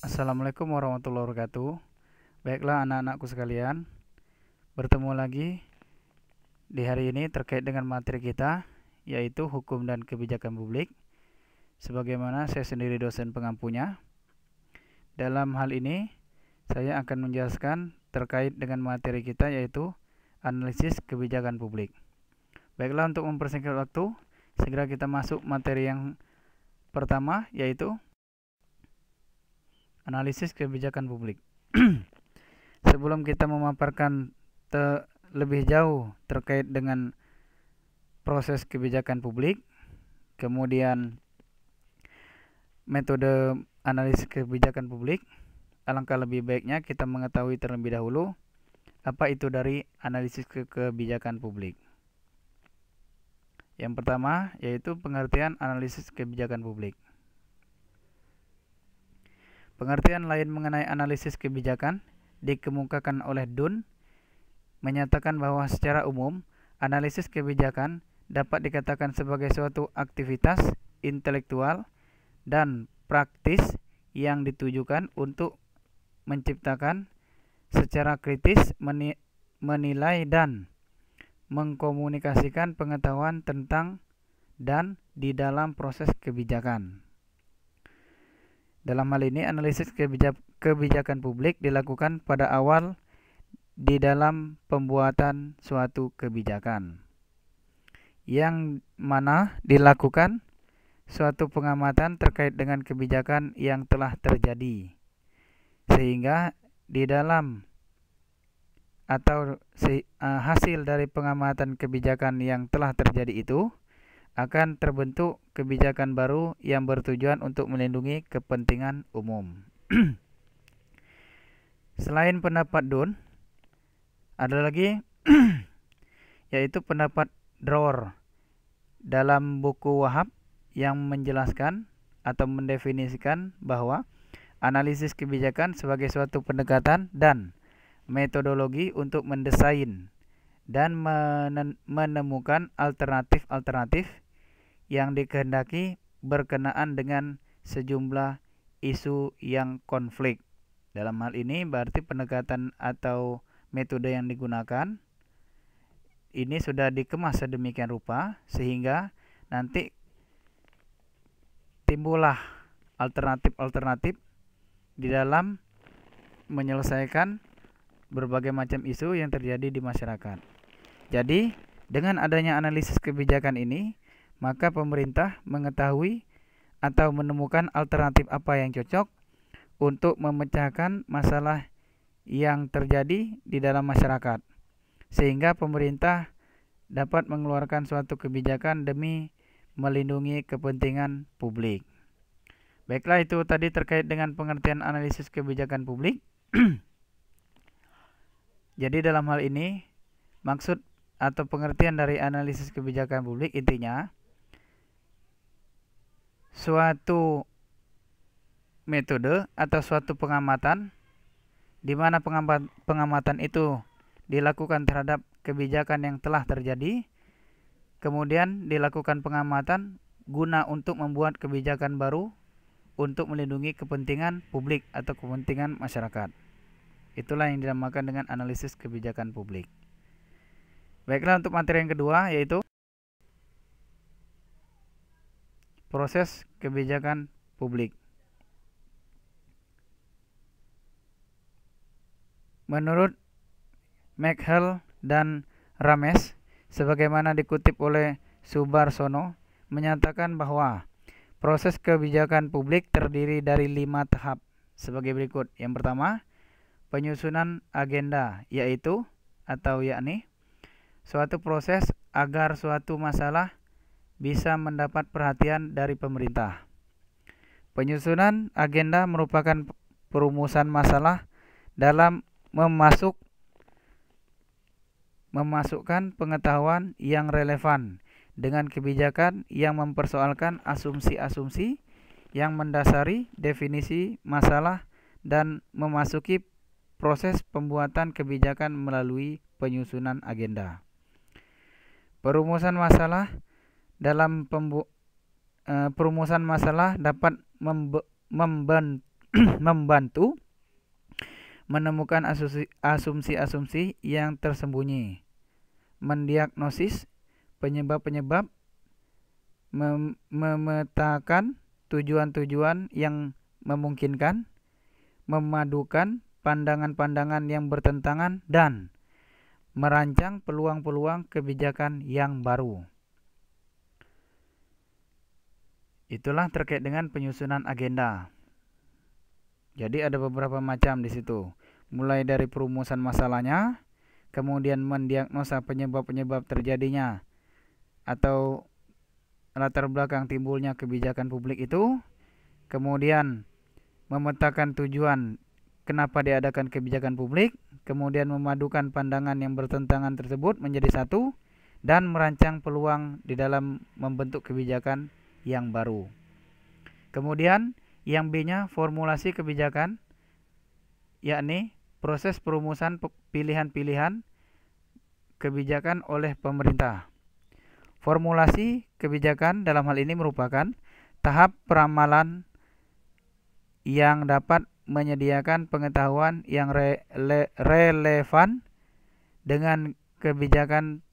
Assalamualaikum warahmatullahi wabarakatuh. Baiklah anak-anakku sekalian, bertemu lagi di hari ini terkait dengan materi kita, yaitu hukum dan kebijakan publik. Sebagaimana saya sendiri dosen pengampunya, dalam hal ini saya akan menjelaskan terkait dengan materi kita, yaitu analisis kebijakan publik. Baiklah, untuk mempersingkat waktu, segera kita masuk materi yang pertama, yaitu analisis kebijakan publik. Sebelum kita memaparkan lebih jauh terkait dengan proses kebijakan publik, kemudian metode analisis kebijakan publik, alangkah lebih baiknya kita mengetahui terlebih dahulu apa itu dari analisis kebijakan publik. Yang pertama yaitu pengertian analisis kebijakan publik. Pengertian lain mengenai analisis kebijakan dikemukakan oleh Dunn menyatakan bahwa secara umum analisis kebijakan dapat dikatakan sebagai suatu aktivitas intelektual dan praktis yang ditujukan untuk menciptakan secara kritis, menilai dan mengkomunikasikan pengetahuan tentang dan di dalam proses kebijakan. Dalam hal ini, analisis kebijakan publik dilakukan pada awal di dalam pembuatan suatu kebijakan, yang mana dilakukan suatu pengamatan terkait dengan kebijakan yang telah terjadi, sehingga di dalam atau hasil dari pengamatan kebijakan yang telah terjadi itu akan terbentuk kebijakan baru yang bertujuan untuk melindungi kepentingan umum. Selain pendapat Dunn, ada lagi yaitu pendapat Dror dalam buku Wahab yang menjelaskan atau mendefinisikan bahwa analisis kebijakan sebagai suatu pendekatan dan metodologi untuk mendesain dan menemukan alternatif-alternatif yang dikehendaki berkenaan dengan sejumlah isu yang konflik. Dalam hal ini berarti pendekatan atau metode yang digunakan ini sudah dikemas sedemikian rupa sehingga nanti timbullah alternatif-alternatif di dalam menyelesaikan berbagai macam isu yang terjadi di masyarakat. Jadi, dengan adanya analisis kebijakan ini, maka pemerintah mengetahui atau menemukan alternatif apa yang cocok untuk memecahkan masalah yang terjadi di dalam masyarakat, sehingga pemerintah dapat mengeluarkan suatu kebijakan demi melindungi kepentingan publik. Baiklah, itu tadi terkait dengan pengertian analisis kebijakan publik. Jadi dalam hal ini maksud atau pengertian dari analisis kebijakan publik intinya suatu metode atau suatu pengamatan di mana pengamatan itu dilakukan terhadap kebijakan yang telah terjadi, kemudian dilakukan pengamatan guna untuk membuat kebijakan baru untuk melindungi kepentingan publik atau kepentingan masyarakat. Itulah yang dinamakan dengan analisis kebijakan publik. Baiklah, untuk materi yang kedua yaitu proses kebijakan publik. Menurut McHale dan Rames, sebagaimana dikutip oleh Subarsono, menyatakan bahwa proses kebijakan publik terdiri dari 5 tahap sebagai berikut. Yang pertama, penyusunan agenda, yaitu atau yakni suatu proses agar suatu masalah bisa mendapat perhatian dari pemerintah. Penyusunan agenda merupakan perumusan masalah dalam memasukkan pengetahuan yang relevan dengan kebijakan yang mempersoalkan asumsi-asumsi yang mendasari definisi masalah dan memasuki proses pembuatan kebijakan melalui penyusunan agenda. Perumusan masalah dalam perumusan masalah dapat membantu menemukan asumsi-asumsi yang tersembunyi, mendiagnosis penyebab-penyebab, memetakan tujuan-tujuan yang memungkinkan, memadukan pandangan-pandangan yang bertentangan, dan merancang peluang-peluang kebijakan yang baru. Itulah terkait dengan penyusunan agenda. Jadi ada beberapa macam di situ. Mulai dari perumusan masalahnya, kemudian mendiagnosa penyebab-penyebab terjadinya atau latar belakang timbulnya kebijakan publik itu, kemudian memetakan tujuan kenapa diadakan kebijakan publik, kemudian memadukan pandangan yang bertentangan tersebut menjadi satu, dan merancang peluang di dalam membentuk kebijakan yang baru. Kemudian yang B-nya formulasi kebijakan, yakni proses perumusan pilihan-pilihan kebijakan oleh pemerintah. Formulasi kebijakan dalam hal ini merupakan tahap peramalan yang dapat menyediakan pengetahuan yang relevan dengan kebijakan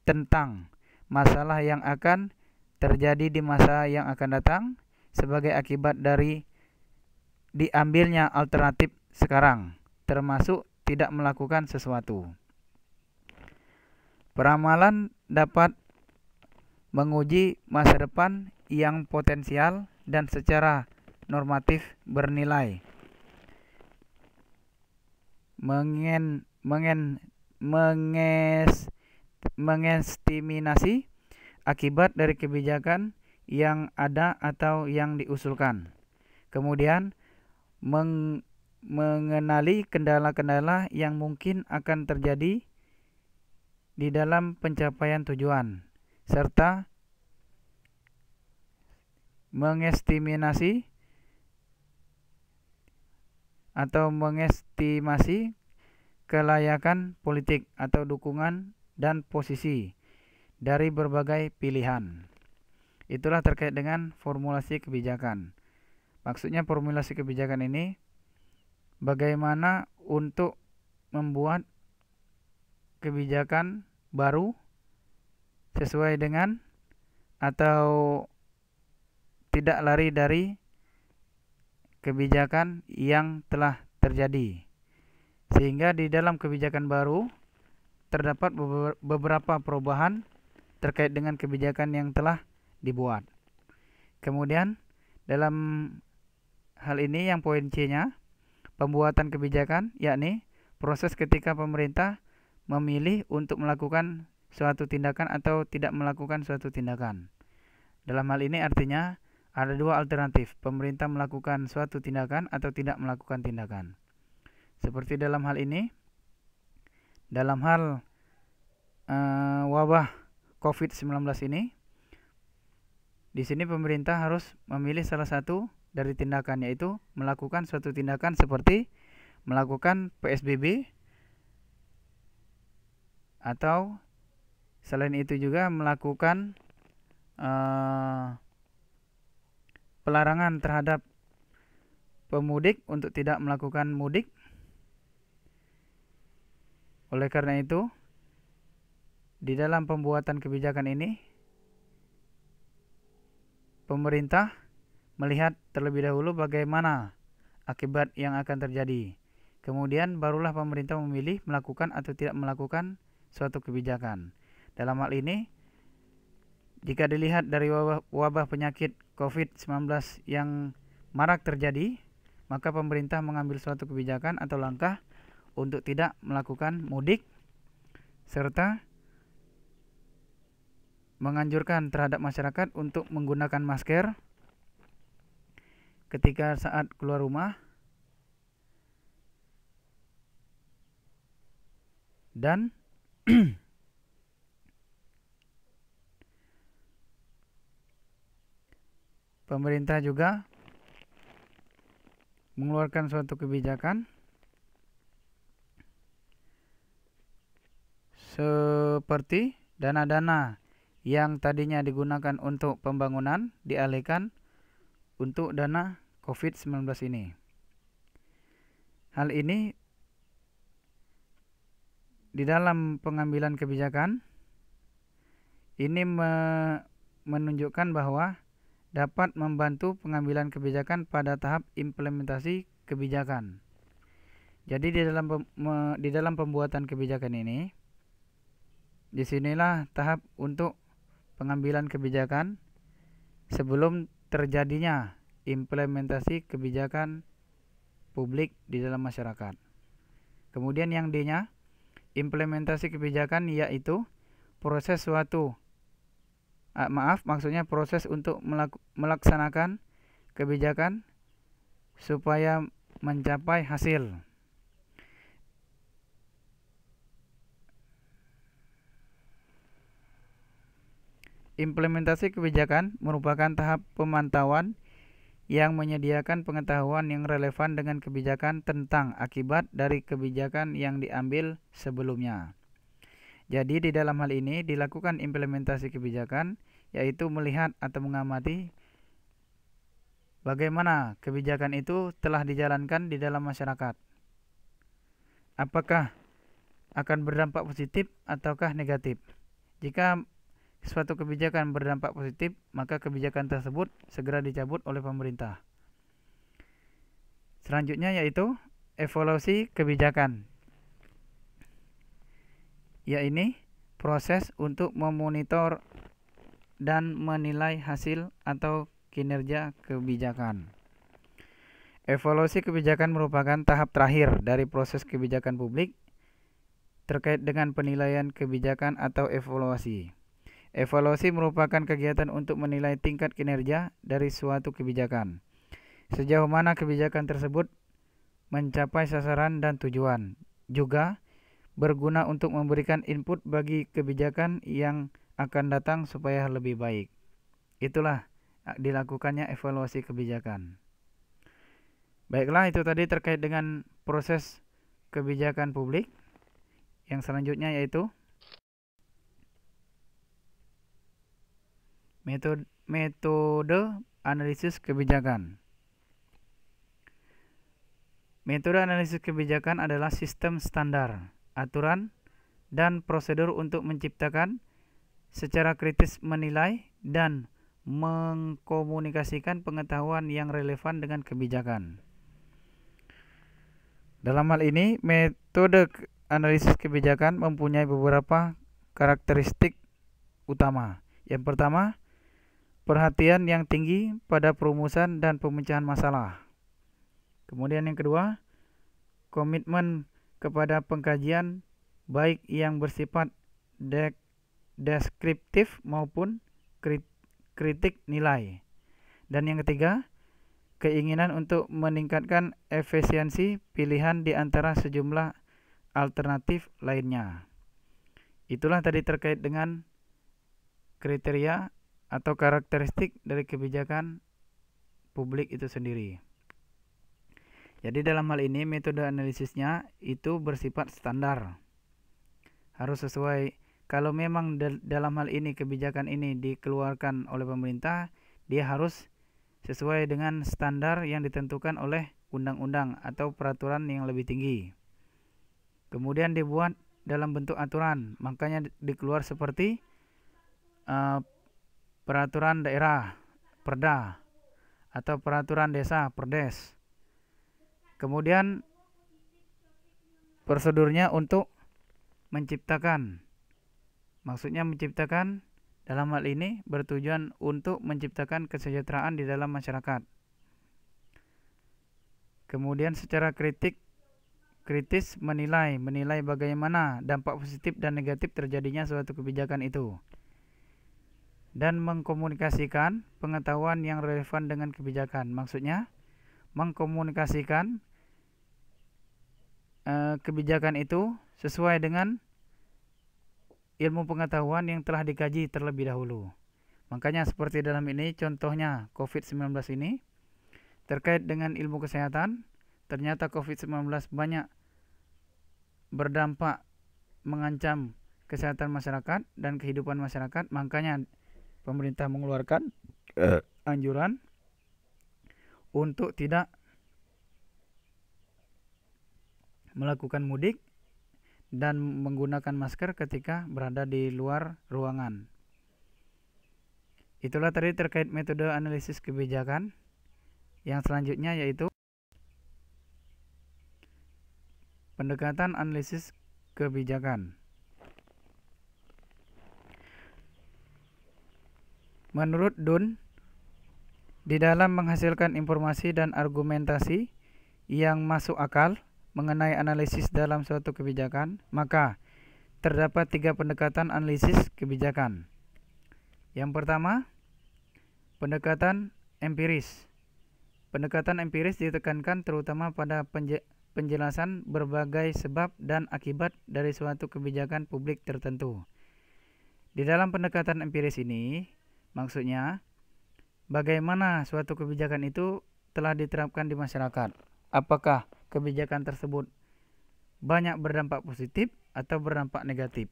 tentang masalah yang akan terjadi di masa yang akan datang sebagai akibat dari diambilnya alternatif sekarang, termasuk tidak melakukan sesuatu. Peramalan dapat menguji masa depan yang potensial dan secara normatif bernilai. Mengestimasi akibat dari kebijakan yang ada atau yang diusulkan. Kemudian mengenali kendala-kendala yang mungkin akan terjadi di dalam pencapaian tujuan, serta mengestimasi kelayakan politik atau dukungan dan posisi dari berbagai pilihan. Itulah terkait dengan formulasi kebijakan. Maksudnya formulasi kebijakan ini bagaimana untuk membuat kebijakan baru sesuai dengan atau tidak lari dari kebijakan yang telah terjadi, sehingga di dalam kebijakan baru terdapat beberapa perubahan terkait dengan kebijakan yang telah dibuat. Kemudian dalam hal ini yang poin C-nya, pembuatan kebijakan, yakni proses ketika pemerintah memilih untuk melakukan suatu tindakan atau tidak melakukan suatu tindakan. Dalam hal ini artinya ada dua alternatif, pemerintah melakukan suatu tindakan atau tidak melakukan tindakan. Seperti dalam hal ini, dalam hal wabah COVID-19 ini, di sini pemerintah harus memilih salah satu dari tindakan, yaitu melakukan suatu tindakan seperti melakukan PSBB, atau selain itu juga melakukan pelarangan terhadap pemudik untuk tidak melakukan mudik. Oleh karena itu, di dalam pembuatan kebijakan ini, pemerintah melihat terlebih dahulu bagaimana akibat yang akan terjadi. Kemudian barulah pemerintah memilih melakukan atau tidak melakukan suatu kebijakan. Dalam hal ini, jika dilihat dari wabah penyakit COVID-19 yang marak terjadi, maka pemerintah mengambil suatu kebijakan atau langkah untuk tidak melakukan mudik, serta menganjurkan terhadap masyarakat untuk menggunakan masker ketika saat keluar rumah, dan pemerintah juga mengeluarkan suatu kebijakan seperti dana-dana yang tadinya digunakan untuk pembangunan dialihkan untuk dana COVID-19 ini. hal ini di dalam pengambilan kebijakan ini menunjukkan bahwa dapat membantu pengambilan kebijakan pada tahap implementasi kebijakan. Jadi di dalam pembuatan kebijakan ini, disinilah tahap untuk pengambilan kebijakan sebelum terjadinya implementasi kebijakan publik di dalam masyarakat. Kemudian yang D-nya, implementasi kebijakan, yaitu proses proses untuk melaksanakan kebijakan supaya mencapai hasil. Implementasi kebijakan merupakan tahap pemantauan yang menyediakan pengetahuan yang relevan dengan kebijakan tentang akibat dari kebijakan yang diambil sebelumnya. Jadi di dalam hal ini dilakukan implementasi kebijakan, yaitu melihat atau mengamati bagaimana kebijakan itu telah dijalankan di dalam masyarakat. Apakah akan berdampak positif ataukah negatif? Jika suatu kebijakan berdampak positif, maka kebijakan tersebut segera dicabut oleh pemerintah. Selanjutnya yaitu evaluasi kebijakan. Yaitu proses untuk memonitor dan menilai hasil atau kinerja kebijakan. Evaluasi kebijakan merupakan tahap terakhir dari proses kebijakan publik terkait dengan penilaian kebijakan atau evaluasi. Evaluasi merupakan kegiatan untuk menilai tingkat kinerja dari suatu kebijakan. Sejauh mana kebijakan tersebut mencapai sasaran dan tujuan. Juga berguna untuk memberikan input bagi kebijakan yang akan datang supaya lebih baik. Itulah dilakukannya evaluasi kebijakan. Baiklah, itu tadi terkait dengan proses kebijakan publik. Yang selanjutnya yaitu metode analisis kebijakan. Metode analisis kebijakan adalah sistem standar, aturan, dan prosedur untuk menciptakan, secara kritis menilai, dan mengkomunikasikan pengetahuan yang relevan dengan kebijakan. Dalam hal ini, metode analisis kebijakan mempunyai beberapa karakteristik utama. Yang pertama, perhatian yang tinggi pada perumusan dan pemecahan masalah. Kemudian yang kedua, komitmen kepada pengkajian baik yang bersifat deskriptif maupun kritik nilai. Dan yang ketiga, keinginan untuk meningkatkan efisiensi pilihan di antara sejumlah alternatif lainnya. Itulah tadi terkait dengan kriteria atau karakteristik dari kebijakan publik itu sendiri. Jadi dalam hal ini metode analisisnya itu bersifat standar. Harus sesuai, kalau memang dalam hal ini kebijakan ini dikeluarkan oleh pemerintah, dia harus sesuai dengan standar yang ditentukan oleh undang-undang atau peraturan yang lebih tinggi. Kemudian dibuat dalam bentuk aturan, makanya dikeluar seperti peraturan daerah, Perda, atau peraturan desa, Perdes. Kemudian prosedurnya untuk menciptakan. Maksudnya menciptakan dalam hal ini bertujuan untuk menciptakan kesejahteraan di dalam masyarakat. Kemudian secara kritis menilai bagaimana dampak positif dan negatif terjadinya suatu kebijakan itu. Dan mengkomunikasikan pengetahuan yang relevan dengan kebijakan. Maksudnya mengkomunikasikan kebijakan itu sesuai dengan ilmu pengetahuan yang telah dikaji terlebih dahulu. Makanya seperti dalam ini contohnya COVID-19 ini terkait dengan ilmu kesehatan, ternyata COVID-19 banyak berdampak mengancam kesehatan masyarakat dan kehidupan masyarakat. Makanya pemerintah mengeluarkan anjuran untuk tidak melakukan mudik, dan menggunakan masker ketika berada di luar ruangan. Itulah tadi terkait metode analisis kebijakan. Yang selanjutnya yaitu pendekatan analisis kebijakan. Menurut Dunn, di dalam menghasilkan informasi dan argumentasi yang masuk akal mengenai analisis dalam suatu kebijakan, maka terdapat 3 pendekatan analisis kebijakan. Yang pertama, pendekatan empiris. Pendekatan empiris ditekankan terutama pada penjelasan berbagai sebab dan akibat dari suatu kebijakan publik tertentu. Di dalam pendekatan empiris ini, maksudnya bagaimana suatu kebijakan itu telah diterapkan di masyarakat. Apakah kebijakan tersebut banyak berdampak positif atau berdampak negatif?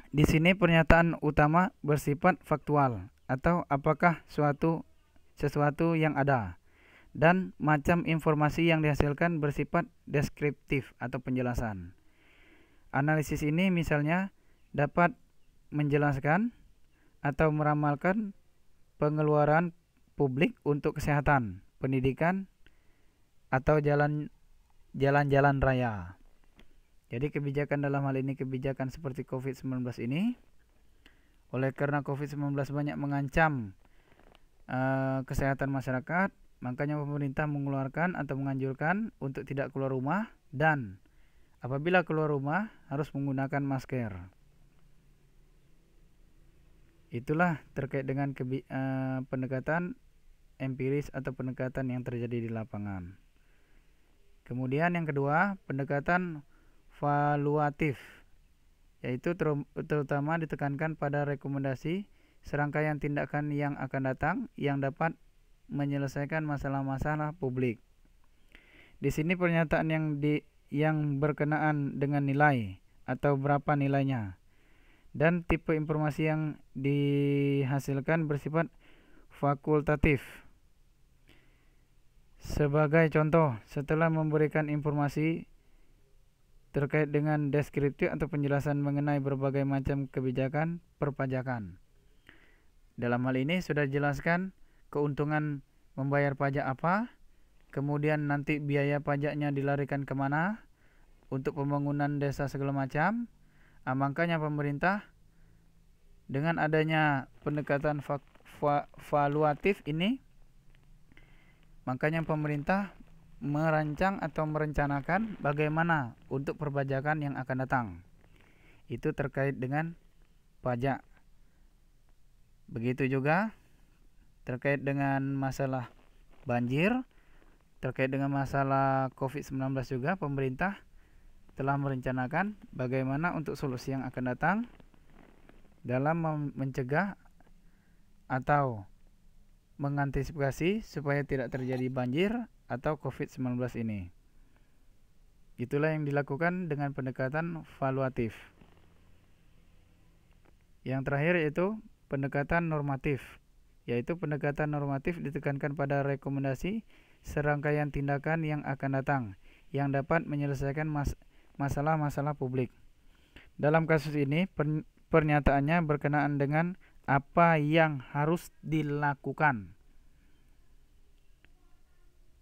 Di sini pernyataan utama bersifat faktual atau apakah sesuatu yang ada, dan macam informasi yang dihasilkan bersifat deskriptif atau penjelasan. Analisis ini misalnya dapat menjelaskan atau meramalkan pengeluaran publik untuk kesehatan, pendidikan, atau jalan-jalan raya. Jadi kebijakan dalam hal ini kebijakan seperti COVID-19 ini, oleh karena COVID-19 banyak mengancam kesehatan masyarakat, makanya pemerintah mengeluarkan atau menganjurkan untuk tidak keluar rumah, dan apabila keluar rumah harus menggunakan masker. Itulah terkait dengan pendekatan empiris atau pendekatan yang terjadi di lapangan. Kemudian yang kedua, pendekatan valuatif, yaitu terutama ditekankan pada rekomendasi serangkaian tindakan yang akan datang yang dapat menyelesaikan masalah-masalah publik. Di sini pernyataan yang berkenaan dengan nilai atau berapa nilainya, dan tipe informasi yang dihasilkan bersifat fakultatif. Sebagai contoh, setelah memberikan informasi terkait dengan deskriptif atau penjelasan mengenai berbagai macam kebijakan perpajakan. Dalam hal ini sudah dijelaskan keuntungan membayar pajak apa, kemudian nanti biaya pajaknya dilarikan kemana, untuk pembangunan desa segala macam. Makanya pemerintah dengan adanya pendekatan valuatif ini, makanya pemerintah merancang atau merencanakan bagaimana untuk perpajakan yang akan datang. Itu terkait dengan pajak. Begitu juga terkait dengan masalah banjir, terkait dengan masalah COVID-19 juga pemerintah telah merencanakan bagaimana untuk solusi yang akan datang dalam mencegah atau mengantisipasi supaya tidak terjadi banjir atau COVID-19 ini. Itulah yang dilakukan dengan pendekatan valuatif. Yang terakhir yaitu pendekatan normatif, yaitu pendekatan normatif ditekankan pada rekomendasi serangkaian tindakan yang akan datang yang dapat menyelesaikan masalah-masalah publik. Dalam kasus ini pernyataannya berkenaan dengan apa yang harus dilakukan,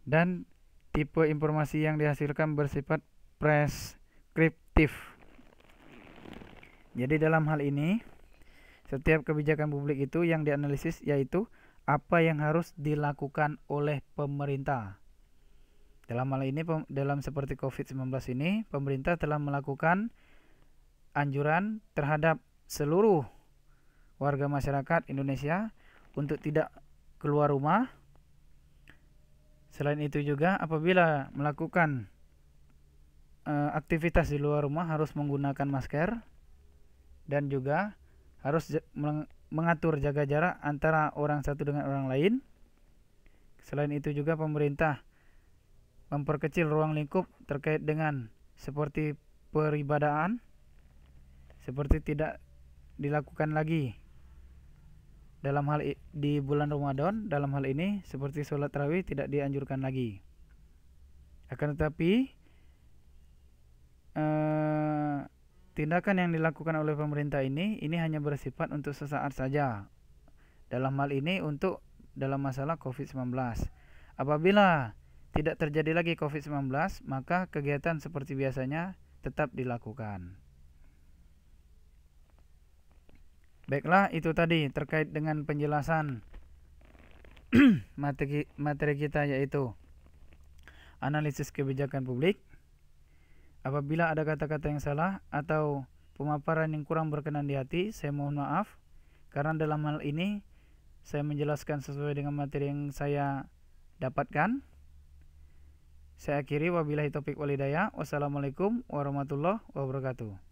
dan tipe informasi yang dihasilkan bersifat preskriptif. Jadi dalam hal ini setiap kebijakan publik itu yang dianalisis yaitu apa yang harus dilakukan oleh pemerintah. Dalam hal ini, dalam seperti COVID-19 ini, pemerintah telah melakukan anjuran terhadap seluruh warga masyarakat Indonesia untuk tidak keluar rumah. Selain itu juga apabila melakukan aktivitas di luar rumah harus menggunakan masker, dan juga harus mengatur jaga jarak antara orang satu dengan orang lain. Selain itu juga pemerintah memperkecil ruang lingkup terkait dengan seperti peribadahan, seperti tidak dilakukan lagi di bulan Ramadan, dalam hal ini seperti sholat tarawih tidak dianjurkan lagi. Akan tetapi tindakan yang dilakukan oleh pemerintah ini hanya bersifat untuk sesaat saja. Dalam hal ini untuk dalam masalah COVID-19. Apabila tidak terjadi lagi COVID-19, maka kegiatan seperti biasanya tetap dilakukan. Baiklah, itu tadi terkait dengan penjelasan materi kita, yaitu analisis kebijakan publik. Apabila ada kata-kata yang salah atau pemaparan yang kurang berkenan di hati, saya mohon maaf, karena dalam hal ini saya menjelaskan sesuai dengan materi yang saya dapatkan. Saya akhiri, wabillahi taufik wal hidayah. Wassalamualaikum warahmatullahi wabarakatuh.